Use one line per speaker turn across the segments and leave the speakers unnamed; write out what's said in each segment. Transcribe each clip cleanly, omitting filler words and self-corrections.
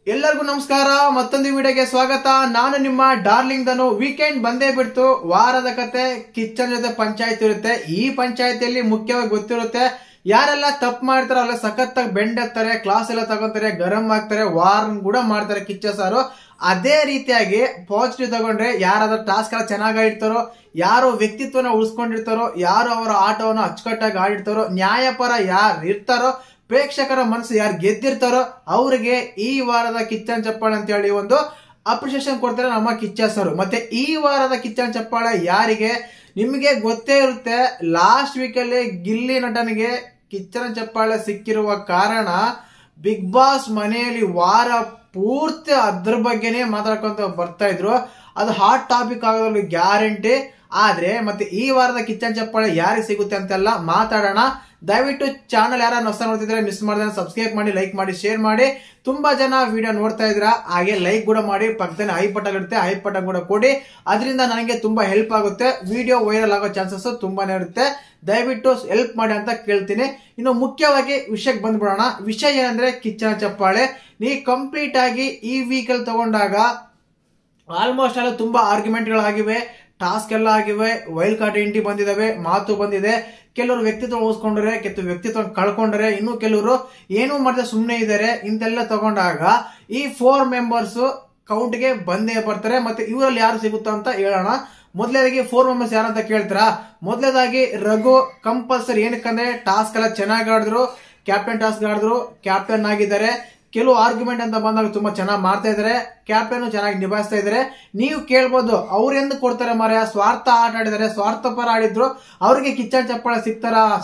ಎಲ್ಲರಿಗೂ ನಮಸ್ಕಾರ. ಮತ್ತೊಂದು ವಿಡಿಯೋಗೆ ಸ್ವಾಗತ. ನಾನು ನಿಮ್ಮ ಡಾರ್ಲಿಂಗ್ ಧನು. ವೀಕೆಂಡ್ ಬಂದೇ ಬಿಡ್ತು. ವಾರದ ಕತೆ ಕಿಚ್ಚನ್ ಜೊತೆ ಪಂಚಾಯತ್ ಇರುತ್ತೆ. ಈ ಪಂಚಾಯತಿಯಲ್ಲಿ ಮುಖ್ಯವಾಗಿ ಗೊತ್ತಿರುತ್ತೆ ಯಾರೆಲ್ಲ ತಪ್ಪು ಮಾಡ್ತಾರೋ ಅಲ್ಲ ಸಖತ್ತಾಗಿ ಬೆಂಡೆತ್ತಾರೆ, ಕ್ಲಾಸ್ ಎಲ್ಲ ತಗೊಂತಾರೆ, ಗರಂ ಆಗ್ತಾರೆ, ವಾರ್ನ್ ಕೂಡ ಮಾಡ್ತಾರೆ ಕಿಚ್ಚ ಸಾರು. ಅದೇ ರೀತಿಯಾಗಿ ಪಾಸಿಟಿವ್ ತಗೊಂಡ್ರೆ ಯಾರಾದ್ರೂ ಟಾಸ್ಕ್ ಎಲ್ಲ ಚೆನ್ನಾಗಿ ಇಡ್ತಾರೋ, ಯಾರು ವ್ಯಕ್ತಿತ್ವನ ಉಳಿಸ್ಕೊಂಡಿರ್ತಾರೋ, ಯಾರು ಅವರ ಆಟವನ್ನು ಅಚ್ಚುಕಟ್ಟಾಗಿ ಆಡಿರ್ತಾರೋ, ನ್ಯಾಯಪರ ಯಾರು ಇರ್ತಾರೋ, ಪ್ರೇಕ್ಷಕರ ಮನಸ್ಸು ಯಾರು ಗೆದ್ದಿರ್ತಾರೋ ಅವರಿಗೆ ಈ ವಾರದ ಕಿಚ್ಚನ್ ಚಪ್ಪಾಳೆ ಅಂತ ಹೇಳಿ ಒಂದು ಅಪ್ರಿಸಿಯೇಷನ್ ಕೊಡ್ತಾರೆ ನಮ್ಮ ಕಿಚ್ಚ ಸರ್. ಮತ್ತೆ ಈ ವಾರದ ಕಿಚ್ಚನ್ ಚಪ್ಪಾಳೆ ಯಾರಿಗೆ ನಿಮಗೆ ಗೊತ್ತೇ ಇರುತ್ತೆ. ಲಾಸ್ಟ್ ವೀಕ್ ಅಲ್ಲಿ ಗಿಲ್ಲಿ ನಟನಿಗೆ ಕಿಚ್ಚನ ಚಪ್ಪಾಳೆ ಸಿಕ್ಕಿರುವ ಕಾರಣ ಬಿಗ್ ಬಾಸ್ ಮನೆಯಲ್ಲಿ ವಾರ ಪೂರ್ತಿ ಅದ್ರ ಬಗ್ಗೆನೇ ಮಾತಾಡ್ಕೊಂತ ಬರ್ತಾ ಇದ್ರು. ಅದು ಹಾಟ್ ಟಾಪಿಕ್ ಆಗೋದ್ರಲ್ಲಿ ಗ್ಯಾರಂಟಿ. ಆದ್ರೆ ಮತ್ತೆ ಈ ವಾರದ ಕಿಚ್ಚನ್ ಚಪ್ಪಾಳೆ ಯಾರಿಗೆ ಸಿಗುತ್ತೆ ಅಂತೆಲ್ಲ ಮಾತಾಡೋಣ. ದಯವಿಟ್ಟು ಚಾನಲ್ ಯಾರು ಹೊಸ ನೋಡ್ತಿದ್ರೆ ಮಿಸ್ ಮಾಡಿದ್ರೆ ಸಬ್ಸ್ಕ್ರೈಬ್ ಮಾಡಿ, ಲೈಕ್ ಮಾಡಿ, ಶೇರ್ ಮಾಡಿ. ತುಂಬಾ ಜನ ವಿಡಿಯೋ ನೋಡ್ತಾ ಇದ್ದೀರಾ, ಹಾಗೆ ಲೈಕ್ ಕೂಡ ಮಾಡಿ. ಪಕ್ಕದಲ್ಲಿ ಐ ಬಟನ್ ಇರುತ್ತೆ, ಐ ಬಟನ್ ಕೂಡ ಕೊಡಿ. ಅದರಿಂದ ನನಗೆ ತುಂಬಾ ಹೆಲ್ಪ್ ಆಗುತ್ತೆ. ವಿಡಿಯೋ ವೈರಲ್ ಆಗೋ ಚಾನ್ಸಸ್ ತುಂಬಾನೇ ಇರುತ್ತೆ. ದಯವಿಟ್ಟು ಹೆಲ್ಪ್ ಮಾಡಿ ಅಂತ ಕೇಳ್ತೀನಿ. ಇನ್ನು ಮುಖ್ಯವಾಗಿ ವಿಷಯಕ್ಕೆ ಬಂದ್ಬಿಡೋಣ. ವಿಷಯ ಏನಂದ್ರೆ ಕಿಚ್ಚನ ಚಪ್ಪಾಳೆ ನೀ ಕಂಪ್ಲೀಟ್ ಆಗಿ ಈ ವೀಕಲ್ಲಿ ತಗೊಂಡಾಗ ಆಲ್ಮೋಸ್ಟ್ ಎಲ್ಲ ತುಂಬಾ ಆರ್ಗ್ಯುಮೆಂಟ್ಗಳಾಗಿವೆ, ಟಾಸ್ಕ್ ಎಲ್ಲ ಆಗಿವೆ, ವೈಲ್ಡ್ ಕಾರ್ಡ್ ಎಂಟ್ರಿ ಬಂದಿದಾವೆ, ಮಾತು ಬಂದಿದೆ. ಕೆಲವರು ವ್ಯಕ್ತಿತ್ವ ಉಳಿಸ್ಕೊಂಡ್ರೆ, ಕೆಲವು ವ್ಯಕ್ತಿತ್ವ ಕಳ್ಕೊಂಡ್ರೆ, ಇನ್ನು ಕೆಲವರು ಏನೂ ಮಾಡದೆ ಸುಮ್ಮನೆ ಇದ್ದಾರೆ. ಇಂತೆಲ್ಲ ತಗೊಂಡಾಗ ಈ 4 ಮೆಂಬರ್ಸ್ ಕೌಂಟ್ಗೆ ಬಂದೇ ಬರ್ತಾರೆ. ಮತ್ತೆ ಇವರಲ್ಲಿ ಯಾರು ಸಿಗುತ್ತಾ ಅಂತ ಹೇಳೋಣ. ಮೊದಲೇದಾಗಿ 4 ಮೆಂಬರ್ಸ್ ಯಾರಂತ ಕೇಳ್ತಾರ. ಮೊದಲೇದಾಗಿ ರಘು ಕಂಪಲ್ಸರಿ. ಏನಕ್ಕಂದ್ರೆ ಟಾಸ್ಕ್ ಎಲ್ಲ ಚೆನ್ನಾಗಿ ಆಡಿದ್ರು, ಕ್ಯಾಪ್ಟನ್ ಟಾಸ್ಕ್ ಆಡಿದ್ರು, ಕ್ಯಾಪ್ಟನ್ ಆಗಿದ್ದಾರೆ. ಕೆಲವು ಆರ್ಗ್ಯುಮೆಂಟ್ ಅಂತ ಬಂದಾಗ ತುಂಬಾ ಚೆನ್ನಾಗಿ ಮಾಡ್ತಾ ಇದಾರೆ, ಕ್ಯಾಪ್ಟನ್ ಚೆನ್ನಾಗಿ ನಿಭಾಯಿಸ್ತಾ ಇದಾರೆ. ನೀವು ಕೇಳ್ಬೋದು ಅವ್ರೆಂದು ಕೊಡ್ತಾರೆ ಮಾರ್ಯ, ಸ್ವಾರ್ಥ ಆಟ ಆಡಿದಾರೆ, ಸ್ವಾರ್ಥ ಪರ ಆಡಿದ್ರು, ಅವ್ರಿಗೆ ಕಿಚ್ಚನ್ ಚಪ್ಪಾಳೆ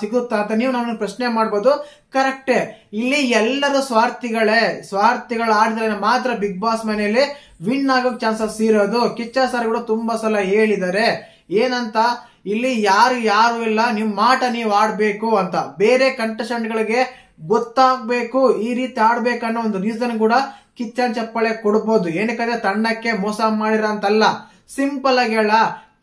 ಸಿಗುತ್ತಾ ಅಂತ ನೀವು ನನ್ನ ಪ್ರಶ್ನೆ ಮಾಡ್ಬೋದು. ಕರೆಕ್ಟೇ. ಇಲ್ಲಿ ಎಲ್ಲರೂ ಸ್ವಾರ್ಥಿಗಳು ಆಡಿದ್ರೆ ಮಾತ್ರ ಬಿಗ್ ಬಾಸ್ ಮನೆಯಲ್ಲಿ ವಿನ್ ಆಗೋಕ್ ಚಾನ್ಸಸ್ ಇರೋದು. ಕಿಚ್ಚ ಸರ್ ಕೂಡ ತುಂಬಾ ಸಲ ಹೇಳಿದ್ದಾರೆ ಏನಂತ, ಇಲ್ಲಿ ಯಾರು ಇಲ್ಲ, ನಿಮ್ ಮಾಟ ನೀವು ಆಡ್ಬೇಕು ಅಂತ. ಬೇರೆ ಕಂಟೆಸ್ಟೆಂಟ್ ಗಳಿಗೆ ಗೊತ್ತಾಗ್ಬೇಕು ಈ ರೀತಿ ಆಡ್ಬೇಕನ್ನೋ ಒಂದು ರೀಸನ್ ಕೂಡ ಕಿಚ್ಚನ್ ಚಪ್ಪಾಳೆ ಕೊಡ್ಬೋದು. ಏನಕ್ಕಂದ್ರೆ ತಂಡಕ್ಕೆ ಮೋಸ ಮಾಡಿರ ಅಂತಲ್ಲ, ಸಿಂಪಲ್ ಆಗಿ ಹೇಳ,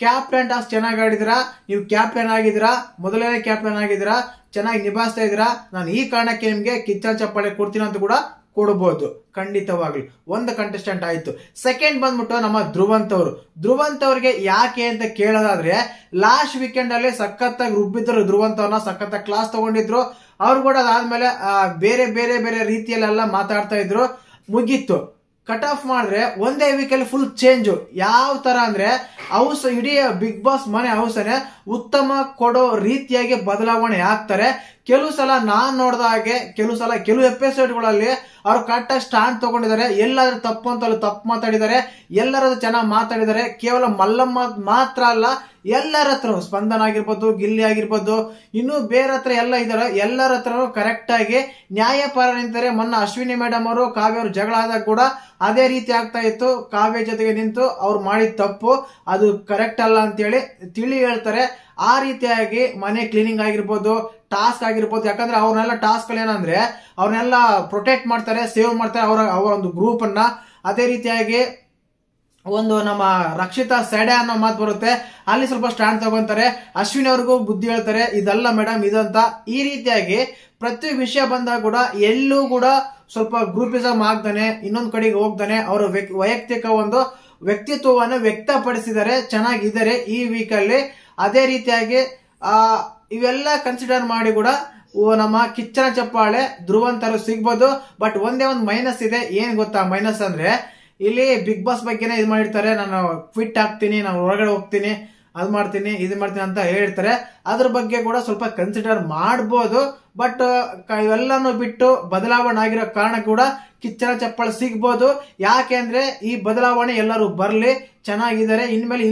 ಕ್ಯಾಪ್ಟನ್ ಟಾಸ್ಕ್ ಚೆನ್ನಾಗಿ ಆಡಿದಿರಾ, ನೀವು ಕ್ಯಾಪ್ಟನ್ ಆಗಿದ್ದೀರಾ, ಮೊದಲನೇ ಕ್ಯಾಪ್ಟನ್ ಆಗಿದ್ದೀರಾ, ಚೆನ್ನಾಗಿ ನಿಭಾಯಿಸ್ತಾ ಇದ್ದೀರಾ, ನಾನು ಈ ಕಾರಣಕ್ಕೆ ನಿಮ್ಗೆ ಕಿಚ್ಚನ್ ಚಪ್ಪಾಳೆ ಕೊಡ್ತೀನಿ ಅಂತ ಕೂಡ ಕೊಡಬಹುದು. ಖಂಡಿತವಾಗ್ಲು ಒಂದು ಕಂಟೆಸ್ಟೆಂಟ್ ಆಯ್ತು. ಸೆಕೆಂಡ್ ಬಂದ್ಬಿಟ್ಟು ನಮ್ಮ ಧ್ರುವಂತ್ ಅವ್ರಿಗೆ ಯಾಕೆ ಅಂತ ಕೇಳೋದಾದ್ರೆ, ಲಾಸ್ಟ್ ವೀಕೆಂಡ್ ಅಲ್ಲಿ ಸಖತ್ತಾಗಿ ರುಬ್ಬಿದ್ರು ಧ್ರುವಂತ್ ಅವ್ರನ್ನ, ಸಖತ್ತಾಗಿ ಕ್ಲಾಸ್ ತಗೊಂಡಿದ್ರು. ಅವ್ರು ಕೂಡ ಅದಾದ್ಮೇಲೆ ಬೇರೆ ಬೇರೆ ಬೇರೆ ರೀತಿಯಲ್ಲೆಲ್ಲ ಮಾತಾಡ್ತಾ ಇದ್ರು. ಮುಗೀತು. ಕಟ್ ಆಫ್ ಮಾಡಿದ್ರೆ ಒಂದೇ ವೀಕಲ್ಲಿ ಫುಲ್ ಚೇಂಜ್. ಯಾವ ತರ ಅಂದ್ರೆ ಇಡೀ ಬಿಗ್ ಬಾಸ್ ಮನೆ ಹೌಸನೆ ಉತ್ತಮ ಕೊಡೋ ರೀತಿಯಾಗಿ ಬದಲಾವಣೆ ಆಗ್ತಾರೆ. ಕೆಲವು ಸಲ ನಾನ್ ನೋಡ್ದ ಹಾಗೆ ಕೆಲವು ಎಪಿಸೋಡ್ಗಳಲ್ಲಿ ಅವ್ರು ಕರೆಕ್ಟಾಗಿ ಸ್ಟ್ಯಾಂಡ್ ತಗೊಂಡಿದ್ದಾರೆ. ಎಲ್ಲಾದ್ರೂ ತಪ್ಪು ಅಂತ ತಪ್ಪು ಮಾತಾಡಿದ್ದಾರೆ, ಎಲ್ಲರದ್ದು ಚೆನ್ನಾಗಿ ಮಾತಾಡಿದ್ದಾರೆ. ಕೇವಲ ಮಲ್ಲಮ್ಮ ಮಾತ್ರ ಅಲ್ಲ, ಎಲ್ಲರ ಹತ್ರ ಸ್ಪಂದನ ಆಗಿರ್ಬೋದು, ಗಿಲ್ಲಿ ಆಗಿರ್ಬೋದು, ಇನ್ನು ಬೇರೆ ಹತ್ರ ಎಲ್ಲ ಇದಾರೆ. ಎಲ್ಲರ ಹತ್ರ ಕರೆಕ್ಟ್ ಆಗಿ ನ್ಯಾಯಪರ ನಿಂತಾರೆ. ಮೊನ್ನೆ ಅಶ್ವಿನಿ ಮೇಡಮ್ ಅವರು ಕಾವ್ಯ ಅವರು ಜಗಳ ಆದಾಗ ಕೂಡ ಅದೇ ರೀತಿ ಆಗ್ತಾ ಇತ್ತು. ಕಾವ್ಯ ಜೊತೆಗೆ ನಿಂತು ಅವ್ರು ಮಾಡಿದ ತಪ್ಪು ಅದು ಕರೆಕ್ಟ್ ಅಲ್ಲ ಅಂತೇಳಿ ತಿಳಿ ಹೇಳ್ತಾರೆ. ಆ ರೀತಿಯಾಗಿ ಮನೆ ಕ್ಲೀನಿಂಗ್ ಆಗಿರ್ಬೋದು, ಟಾಸ್ಕ್ ಆಗಿರ್ಬೋದು. ಯಾಕಂದ್ರೆ ಅವ್ರನ್ನೆಲ್ಲ ಟಾಸ್ಕ್ ಏನಂದ್ರೆ ಅವ್ರನ್ನೆಲ್ಲ ಪ್ರೊಟೆಕ್ಟ್ ಮಾಡ್ತಾರೆ, ಸೇವ್ ಮಾಡ್ತಾರೆ ಅವರ ಒಂದು ಗ್ರೂಪ್ ಅನ್ನ. ಅದೇ ರೀತಿಯಾಗಿ ಒಂದು ನಮ್ಮ ರಕ್ಷಿತಾ ಸೆಡೆ ಅನ್ನೋ ಮಾತು ಬರುತ್ತೆ, ಅಲ್ಲಿ ಸ್ವಲ್ಪ ಸ್ಟ್ಯಾಂಡ್ ತಗೊಂತಾರೆ. ಅಶ್ವಿನಿ ಅವ್ರಿಗೂ ಬುದ್ಧಿ ಹೇಳ್ತಾರೆ, ಇದಲ್ಲ ಮೇಡಮ್ ಇದಂತ. ಈ ರೀತಿಯಾಗಿ ಪ್ರತಿ ವಿಷಯ ಬಂದಾಗ ಕೂಡ ಎಲ್ಲೂ ಕೂಡ ಸ್ವಲ್ಪ ಗ್ರೂಪಿಸಮ್ ಆಗ್ತಾನೆ, ಇನ್ನೊಂದು ಕಡೆಗೆ ಹೋಗ್ತಾನೆ. ಅವರ ವೈಯಕ್ತಿಕ ಒಂದು ವ್ಯಕ್ತಿತ್ವವನ್ನು ವ್ಯಕ್ತಪಡಿಸಿದ್ದಾರೆ, ಚೆನ್ನಾಗಿದ್ದಾರೆ ಈ ವೀಕ್ ಅಲ್ಲಿ. ಅದೇ ರೀತಿಯಾಗಿ ಇವೆಲ್ಲ ಕನ್ಸಿಡರ್ ಮಾಡಿ ಕೂಡ ನಮ್ಮ ಕಿಚ್ಚನ ಚಪ್ಪಾಳೆ ಧ್ರುವಂತರು ಸಿಗ್ಬೋದು. ಬಟ್ ಒಂದೇ ಒಂದು ಮೈನಸ್ ಇದೆ. ಏನ್ ಗೊತ್ತಾ ಮೈನಸ್ ಅಂದ್ರೆ, ಇಲ್ಲಿ ಬಿಗ್ ಬಾಸ್ ಬಗ್ಗೆನೇ ಇದು ಮಾಡಿರ್ತಾರೆ, ನಾನು ಕ್ವಿಟ್ ಆಗ್ತೀನಿ, ನಾನು ಹೊರಗಡೆ ಹೋಗ್ತೀನಿ, ಅದು ಮಾಡ್ತೀನಿ, ಇದು ಮಾಡ್ತೀನಿ ಅಂತ ಹೇಳಿರ್ತಾರೆ. ಅದ್ರ ಬಗ್ಗೆ ಕೂಡ ಸ್ವಲ್ಪ ಕನ್ಸಿಡರ್ ಮಾಡ್ಬೋದು. ಬಟ್ ಇವೆಲ್ಲನೂ ಬಿಟ್ಟು ಬದಲಾವಣೆ ಆಗಿರೋ ಕಾರಣ ಕೂಡ ಕಿಚ್ಚನ ಚಪ್ಪಾಳೆ ಸಿಗ್ಬೋದು. ಯಾಕೆ ಅಂದ್ರೆ ಈ ಬದಲಾವಣೆ ಎಲ್ಲರೂ ಬರ್ಲಿ, ಚೆನ್ನಾಗಿದ್ದಾರೆ, ಇನ್ಮೇಲೆ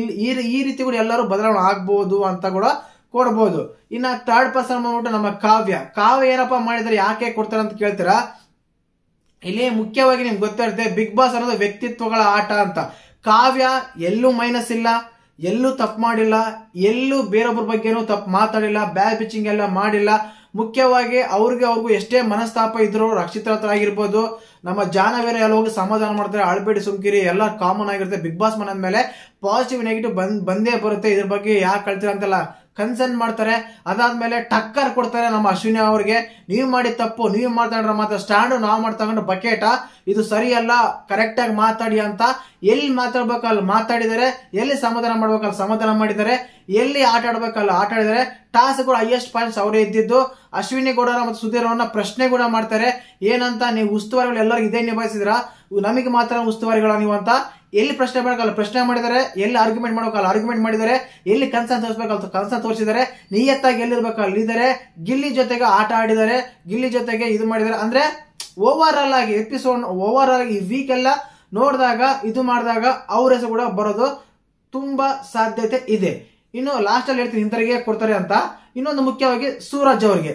ಈ ರೀತಿ ಕೂಡ ಎಲ್ಲರೂ ಬದಲಾವಣೆ ಆಗ್ಬಹುದು ಅಂತ ಕೂಡ ಕೊಡ್ಬೋದು. ಇನ್ನ ಥರ್ಡ್ ಪರ್ಸನ್ ಬಂದ್ಬಿಟ್ಟು ನಮ್ಮ ಕಾವ್ಯ ಏನಪ್ಪಾ ಮಾಡಿದ್ರೆ ಯಾಕೆ ಕೊಡ್ತಾರೆ ಅಂತ ಕೇಳ್ತೀರಾ. ಇಲ್ಲಿ ಮುಖ್ಯವಾಗಿ ನಿಮ್ಗೆ ಗೊತ್ತಿರುತ್ತೆ, ಬಿಗ್ ಬಾಸ್ ಅನ್ನೋದು ವ್ಯಕ್ತಿತ್ವಗಳ ಆಟ ಅಂತ. ಕಾವ್ಯ ಎಲ್ಲೂ ಮೈನಸ್ ಇಲ್ಲ, ಎಲ್ಲೂ ತಪ್ಪು ಮಾಡಿಲ್ಲ, ಎಲ್ಲೂ ಬೇರೊಬ್ಬರ ಬಗ್ಗೆನೂ ತಪ್ಪು ಮಾತಾಡಿಲ್ಲ, ಬ್ಯಾಡ್ ಪಿಚಿಂಗ್ ಎಲ್ಲ ಮಾಡಿಲ್ಲ. ಮುಖ್ಯವಾಗಿ ಅವ್ರಿಗೂ ಎಷ್ಟೇ ಮನಸ್ತಾಪ ಇದ್ರು, ರಕ್ಷಿತ ಹತ್ರ ಆಗಿರ್ಬೋದು, ನಮ್ಮ ಜಾನವೇರ ಎಲ್ಲ ಹೋಗಿ ಸಮಾಧಾನ ಮಾಡ್ತಾರೆ, ಅಳ್ಬೇಡಿ ಸುಮ್ಕಿರಿ, ಎಲ್ಲ ಕಾಮನ್ ಆಗಿರುತ್ತೆ. ಬಿಗ್ ಬಾಸ್ ಮನೆ ಮೇಲೆ ಪಾಸಿಟಿವ್ ನೆಗೆಟಿವ್ ಬಂದೇ ಬರುತ್ತೆ. ಇದ್ರ ಬಗ್ಗೆ ಯಾಕೆ ಕಳ್ತೀರ ಅಂತೆಲ್ಲ ಕನ್ಸರ್ನ್ ಮಾಡ್ತಾರೆ. ಅದಾದ್ಮೇಲೆ ಟಕ್ಕರ್ ಕೊಡ್ತಾರೆ ನಮ್ಮ ಅಶ್ವಿನಿ ಅವ್ರಿಗೆ. ನೀವು ಮಾಡಿದ ತಪ್ಪು, ನೀವು ಮಾತಾಡ್ರ ಮಾತ್ರ ಸ್ಟ್ಯಾಂಡು, ನಾವು ಮಾಡ್ತಗೊಂಡು ಬಕೆಟ, ಇದು ಸರಿಯಲ್ಲ, ಕರೆಕ್ಟ್ ಆಗಿ ಮಾತಾಡಿ ಅಂತ. ಎಲ್ಲಿ ಮಾತಾಡ್ಬೇಕಲ್ಲ ಮಾತಾಡಿದರೆ, ಎಲ್ಲಿ ಸಮಾಧಾನ ಮಾಡ್ಬೇಕಲ್ಲ ಸಮಾಧಾನ ಮಾಡಿದ್ದಾರೆ, ಎಲ್ಲಿ ಆಟ ಆಡ್ಬೇಕಲ್ಲ ಆಟ ಆಡಿದರೆ. ಟಾಸ್ಕ್ ಕೂಡ ಹೈಯೆಸ್ಟ್ ಪಾಯಿಂಟ್ಸ್ ಅವರೇ ಇದ್ದಿದ್ದು. ಅಶ್ವಿನಿ ಗೌಡರ ಮತ್ತು ಸುಧೀರ್ ಅವ್ರನ್ನ ಪ್ರಶ್ನೆ ಕೂಡ ಮಾಡ್ತಾರೆ. ಏನಂತ, ನೀವು ಉಸ್ತುವಾರಿಗಳು ಎಲ್ಲರಿಗೂ ಇದೇ ನಿಭಾಯಿಸಿದ್ರ, ನಮಗೆ ಮಾತ್ರ ಉಸ್ತುವಾರಿಗಳ ನೀವು ಅಂತ. ಎಲ್ಲಿ ಪ್ರಶ್ನೆ ಮಾಡಬೇಕಲ್ಲ ಪ್ರಶ್ನೆ ಮಾಡಿದರೆ, ಎಲ್ಲಿ ಆರ್ಗ್ಯುಮೆಂಟ್ ಮಾಡ್ಬೇಕಲ್ಲ ಆರ್ಗ್ಯುಮೆಂಟ್ ಮಾಡಿದರೆ, ಎಲ್ಲಿ ಕನ್ಸರ್ನ್ ತೋರಿಸಬೇಕಲ್ಲ ಕನ್ಸರ್ನ್ ತೋರಿಸಿದರೆ, ನಿಯತ್ತಾಗಿ ಎಲ್ಲಿರ್ಬೇಕಲ್ಲ ಇದ್ದಾರೆ. ಗಿಲ್ಲಿ ಜೊತೆಗೆ ಆಟ ಆಡಿದ್ದಾರೆ, ಗಿಲ್ಲಿ ಜೊತೆಗೆ ಇದು ಮಾಡಿದ್ದಾರೆ. ಅಂದ್ರೆ ಓವರ್ ಆಲ್ ಆಗಿ ಎಪಿಸೋಡ್ ಓವರ್ ಆಲ್ ಆಗಿ ಈ ವೀಕ್ ಎಲ್ಲ ನೋಡಿದಾಗ ಇದು ಮಾಡಿದಾಗ ಅವ್ರ ಹೆಸರು ಕೂಡ ಬರೋದು ತುಂಬಾ ಸಾಧ್ಯತೆ ಇದೆ. ಇನ್ನು ಲಾಸ್ಟ್ ಅಲ್ಲಿ ಹೇಳ್ತೀನಿ ಇಂಥವ್ರಿಗೆ ಕೊಡ್ತಾರೆ ಅಂತ. ಇನ್ನೊಂದು ಮುಖ್ಯವಾಗಿ ಸೂರಜ್ ಅವ್ರಿಗೆ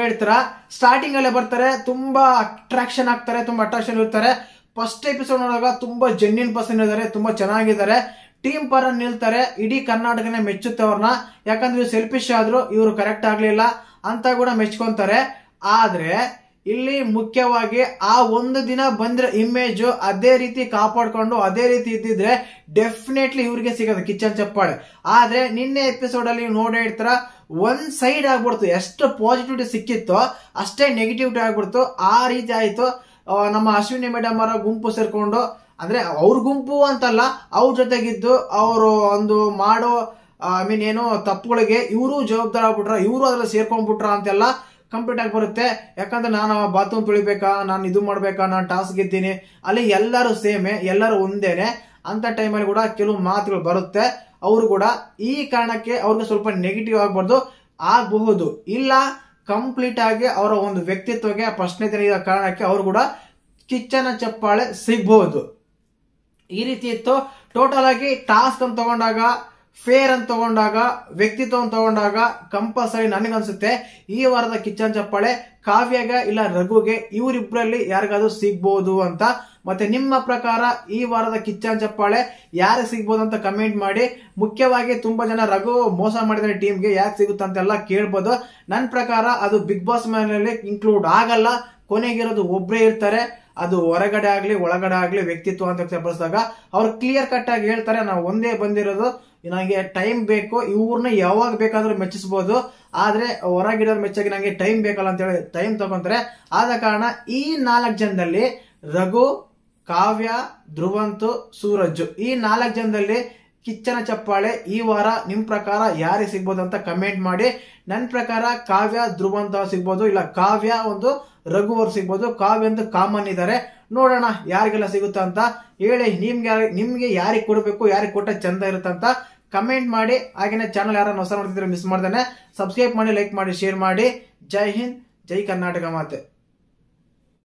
ಹೇಳ್ತಾರ, ಸ್ಟಾರ್ಟಿಂಗ್ ಅಲ್ಲೇ ಬರ್ತಾರೆ, ತುಂಬಾ ಅಟ್ರಾಕ್ಷನ್ ಆಗ್ತಾರೆ, ತುಂಬಾ ಅಟ್ರಾಕ್ಷನ್ ಇರ್ತಾರೆ. ಫಸ್ಟ್ ಎಪಿಸೋಡ್ ನೋಡುವಾಗ ತುಂಬಾ ಜೆನ್ಯೂನ್ ಪರ್ಸನ್ ಇದ್ದಾರೆ, ತುಂಬಾ ಚೆನ್ನಾಗಿದ್ದಾರೆ, ಟೀಮ್ ಪರ ನಿಲ್ತಾರೆ, ಇಡೀ ಕರ್ನಾಟಕನೇ ಮೆಚ್ಚುತ್ತೆ ಅವ್ರನ್ನ. ಯಾಕಂದ್ರೆ ಇವ್ರು ಸೆಲ್ಫಿಶ್ ಆದ್ರು, ಇವರು ಕರೆಕ್ಟ್ ಆಗ್ಲಿಲ್ಲ ಅಂತ ಕೂಡ ಮೆಚ್ಕೊಂತಾರೆ. ಆದ್ರೆ ಇಲ್ಲಿ ಮುಖ್ಯವಾಗಿ ಆ ಒಂದು ದಿನ ಬಂದ್ರೆ ಇಮೇಜ್ ಅದೇ ರೀತಿ ಕಾಪಾಡ್ಕೊಂಡು ಅದೇ ರೀತಿ ಇದ್ದಿದ್ರೆ ಡೆಫಿನೆಟ್ಲಿ ಇವ್ರಿಗೆ ಸಿಗೋದು ಕಿಚ್ಚನ್ ಚಪ್ಪಾಳೆ. ಆದ್ರೆ ನಿನ್ನೆ ಎಪಿಸೋಡ್ ಅಲ್ಲಿ ನೋಡೇ ಇರ್ತಾರ, ಒಂದ್ ಸೈಡ್ ಆಗ್ಬಿಡ್ತು. ಎಷ್ಟು ಪಾಸಿಟಿವಿಟಿ ಸಿಕ್ಕಿತ್ತೋ ಅಷ್ಟೇ ನೆಗೆಟಿವಿಟಿ ಆಗ್ಬಿಡ್ತು. ಆ ರೀತಿ ಆಯ್ತು. ನಮ್ಮ ಅಶ್ವಿನಿ ಮೇಡಮ್ ಅವರ ಗುಂಪು ಸೇರ್ಕೊಂಡು, ಅಂದ್ರೆ ಅವ್ರ ಗುಂಪು ಅಂತಲ್ಲ, ಅವ್ರ ಜೊತೆಗಿದ್ದು ಅವರು ಒಂದು ಮಾಡೋ ಏನೋ ತಪ್ಪುಗಳಿಗೆ ಇವರು ಜವಾಬ್ದಾರ ಆಗ್ಬಿಟ್ರ, ಇವರು ಅದ್ರಲ್ಲಿ ಸೇರ್ಕೊಂಡ್ಬಿಟ್ರ ಅಂತೆಲ್ಲ ಕಂಪ್ಲೀಟ್ ಆಗಿ ಬರುತ್ತೆ. ಯಾಕಂದ್ರೆ ನಾನು ಬಾತ್ರೂಮ್ ತೊಳಿಬೇಕಾ, ನಾನು ಇದು ಮಾಡ್ಬೇಕಾ, ನಾನು ಟಾಸ್ಕ್ ಇದ್ದೀನಿ, ಅಲ್ಲಿ ಎಲ್ಲರೂ ಸೇಮೆ, ಎಲ್ಲರೂ ಒಂದೇನೆ ಅಂತ ಟೈಮಲ್ಲಿ ಕೂಡ ಕೆಲವು ಮಾತುಗಳು ಬರುತ್ತೆ. ಅವರು ಕೂಡ ಈ ಕಾರಣಕ್ಕೆ ಅವ್ರಿಗೆ ಸ್ವಲ್ಪ ನೆಗೆಟಿವ್ ಆಗಬಹುದು. ಇಲ್ಲ ಕಂಪ್ಲೀಟ್ ಆಗಿ ಅವರ ಒಂದು ವ್ಯಕ್ತಿತ್ವಕ್ಕೆ ಪ್ರಶ್ನೆ ತೆರೆದ ಕಾರಣಕ್ಕೆ ಅವರು ಕೂಡ ಕಿಚ್ಚನ ಚಪ್ಪಾಳೆ ಸಿಗಬಹುದು. ಈ ರೀತಿ ಇತ್ತು. ಟೋಟಲ್ ಆಗಿ ಟಾಸ್ಕ್ ಅಂತ ತಗೊಂಡಾಗ, ಫೇರ್ ಅಂತ ತಗೊಂಡಾಗ, ವ್ಯಕ್ತಿತ್ವ ಅಂತ ತಗೊಂಡಾಗ ಕಂಪಲ್ಸರಿ ನನಗನ್ಸುತ್ತೆ ಈ ವಾರದ ಕಿಚ್ಚನ್ ಚಪ್ಪಾಳೆ ಕಾವ್ಯಗೆ ಇಲ್ಲ ರಘುಗೆ, ಇವರಿಬ್ಬರಲ್ಲಿ ಯಾರಿಗಾದ್ರೂ ಸಿಗ್ಬಹುದು ಅಂತ. ಮತ್ತೆ ನಿಮ್ಮ ಪ್ರಕಾರ ಈ ವಾರದ ಕಿಚ್ಚನ್ ಚಪ್ಪಾಳೆ ಯಾರಿಗೆ ಸಿಗ್ಬೋದು ಅಂತ ಕಮೆಂಟ್ ಮಾಡಿ. ಮುಖ್ಯವಾಗಿ ತುಂಬಾ ಜನ ರಘು ಮೋಸ ಮಾಡಿದ್ರೆ ಟೀಮ್ಗೆ ಯಾಕೆ ಸಿಗುತ್ತೆ ಅಂತೆಲ್ಲ ಕೇಳ್ಬೋದು. ನನ್ನ ಪ್ರಕಾರ ಅದು ಬಿಗ್ ಬಾಸ್ ಮನೆಯಲ್ಲಿ ಇನ್ಕ್ಲೂಡ್ ಆಗಲ್ಲ. ಕೊನೆಗಿರೋದು ಒಬ್ಬರೇ ಇರ್ತಾರೆ. ಅದು ಹೊರಗಡೆ ಆಗ್ಲಿ ಒಳಗಡೆ ಆಗ್ಲಿ ವ್ಯಕ್ತಿತ್ವ ಅಂತ ವ್ಯಕ್ತಪಡಿಸಿದಾಗ ಅವ್ರು ಕ್ಲಿಯರ್ ಕಟ್ ಆಗಿ ಹೇಳ್ತಾರೆ, ನಾವು ಒಂದೇ ಬಂದಿರೋದು, ನನಗೆ ಟೈಮ್ ಬೇಕು, ಇವ್ರನ್ನ ಯಾವಾಗ ಬೇಕಾದ್ರೂ ಮೆಚ್ಚಿಸಬಹುದು, ಆದ್ರೆ ಹೊರಗಿಡೋರ್ ಮೆಚ್ಚಾಗಿ ನಂಗೆ ಟೈಮ್ ಬೇಕಲ್ಲ ಅಂತ ಹೇಳಿ ಟೈಮ್ ತಗೊಂತಾರೆ. ಆದ ಕಾರಣ ಈ 4 ಜನದಲ್ಲಿ ರಘು, ಕಾವ್ಯ, ಧ್ರುವಂತು, ಸೂರಜ್, ಈ 4 ಜನದಲ್ಲಿ ಕಿಚ್ಚನ ಚಪ್ಪಾಳೆ ಈ ವಾರ ನಿಮ್ ಪ್ರಕಾರ ಯಾರಿಗೆ ಸಿಗ್ಬೋದು ಅಂತ ಕಮೆಂಟ್ ಮಾಡಿ. ನನ್ನ ಪ್ರಕಾರ ಕಾವ್ಯ, ಧ್ರುವಂತ ಸಿಗ್ಬೋದು, ಇಲ್ಲ ಕಾವ್ಯ ಒಂದು ರಘು ಅವ್ರು ಸಿಗ್ಬೋದು. ಕಾವ್ಯ ಅಂತ ಕಾಮನ್ ಇದ್ದಾರೆ, ನೋಡೋಣ ಯಾರಿಗೆಲ್ಲ ಸಿಗುತ್ತಾ ಅಂತ ಹೇಳಿ. ನಿಮ್ಗೆ ಯಾರಿಗೆ ಕೊಡಬೇಕು, ಯಾರಿಗೆ ಕೊಟ್ಟ ಚಂದ ಇರುತ್ತೆ ಅಂತ ಕಮೆಂಟ್ ಮಾಡಿ. ಹಾಗೇನೆ ಚಾನಲ್ ಯಾರನ್ನ ಹೊಸ ನೋಡ್ತಿದ್ರೆ ಮಿಸ್ ಮಾಡ್ದೇನೆ ಸಬ್ಸ್ಕ್ರೈಬ್ ಮಾಡಿ, ಲೈಕ್ ಮಾಡಿ, ಶೇರ್ ಮಾಡಿ. ಜೈ ಹಿಂದ್, ಜೈ ಕರ್ನಾಟಕ ಮಾತೆ.